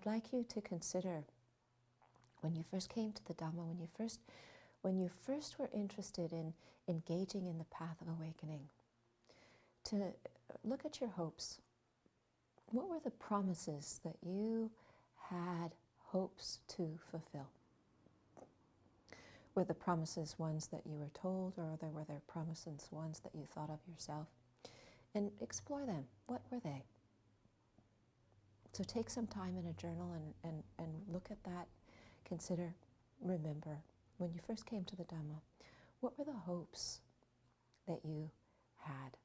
like you to consider when you first came to the Dhamma, when you first were interested in engaging in the path of awakening, to look at your hopes. What were the promises that you had hopes to fulfill? Were the promises ones that you were told, or were there promises ones that you thought of yourself? And explore them. What were they? So take some time in a journal and look at that. Consider, remember, when you first came to the Dhamma, what were the hopes that you had?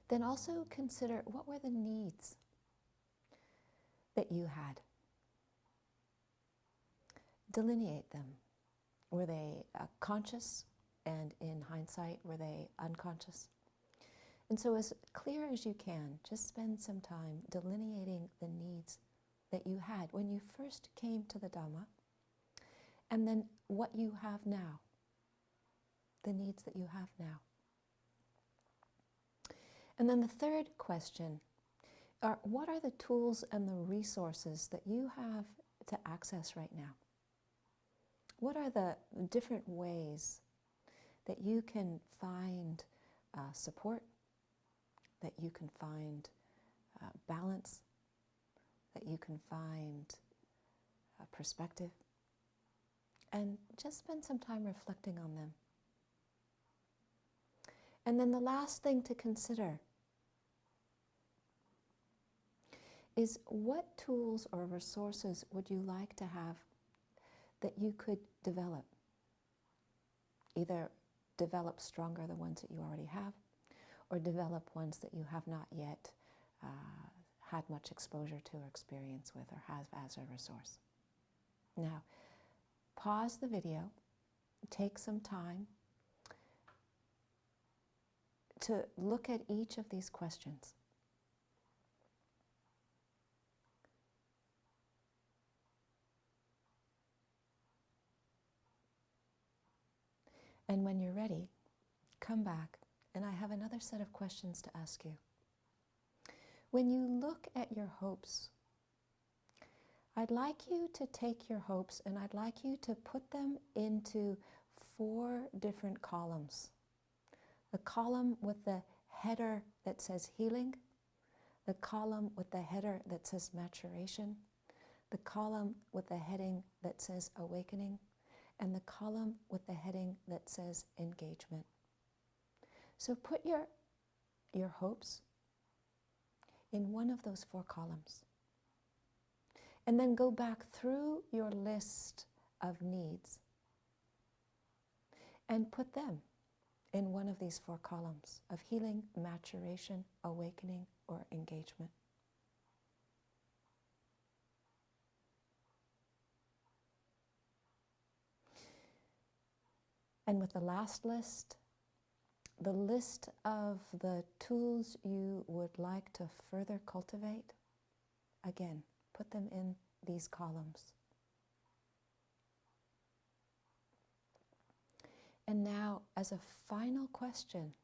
Then also consider, what were the needs that you had? Delineate them. Were they conscious, and in hindsight, were they unconscious? And so as clear as you can, just spend some time delineating the needs that you had when you first came to the Dhamma, and then what you have now, the needs that you have now. And then the third question are, what are the tools and the resources that you have to access right now? What are the different ways that you can find support, that you can find balance, that you can find perspective? And just spend some time reflecting on them. And then the last thing to consider is, what tools or resources would you like to have that you could develop? Either develop stronger the ones that you already have, or develop ones that you have not yet had much exposure to or experience with, or have as a resource. Now, pause the video, take some time to look at each of these questions. And when you're ready, come back, and I have another set of questions to ask you. When you look at your hopes, I'd like you to take your hopes and I'd like you to put them into 4 different columns. The column with the header that says healing, the column with the header that says maturation, the column with the heading that says awakening, and the column with the heading that says engagement. So put your hopes in one of those 4 columns. And then go back through your list of needs and put them in one of these 4 columns of healing, maturation, awakening, or engagement. And with the last list, the list of the tools you would like to further cultivate, again, put them in these columns. And now, as a final question,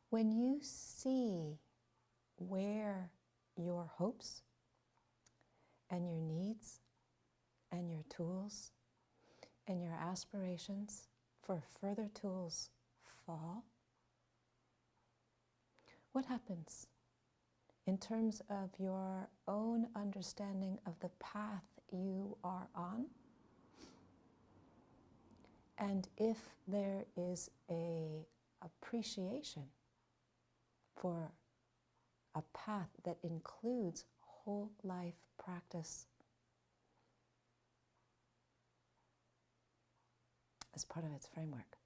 when you see where your hopes and your needs and your tools and your aspirations for further tools fall, what happens in terms of your own understanding of the path you are on? And if there is an appreciation for a path that includes whole life practice as part of its framework.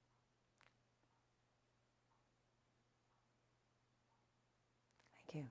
Thank you.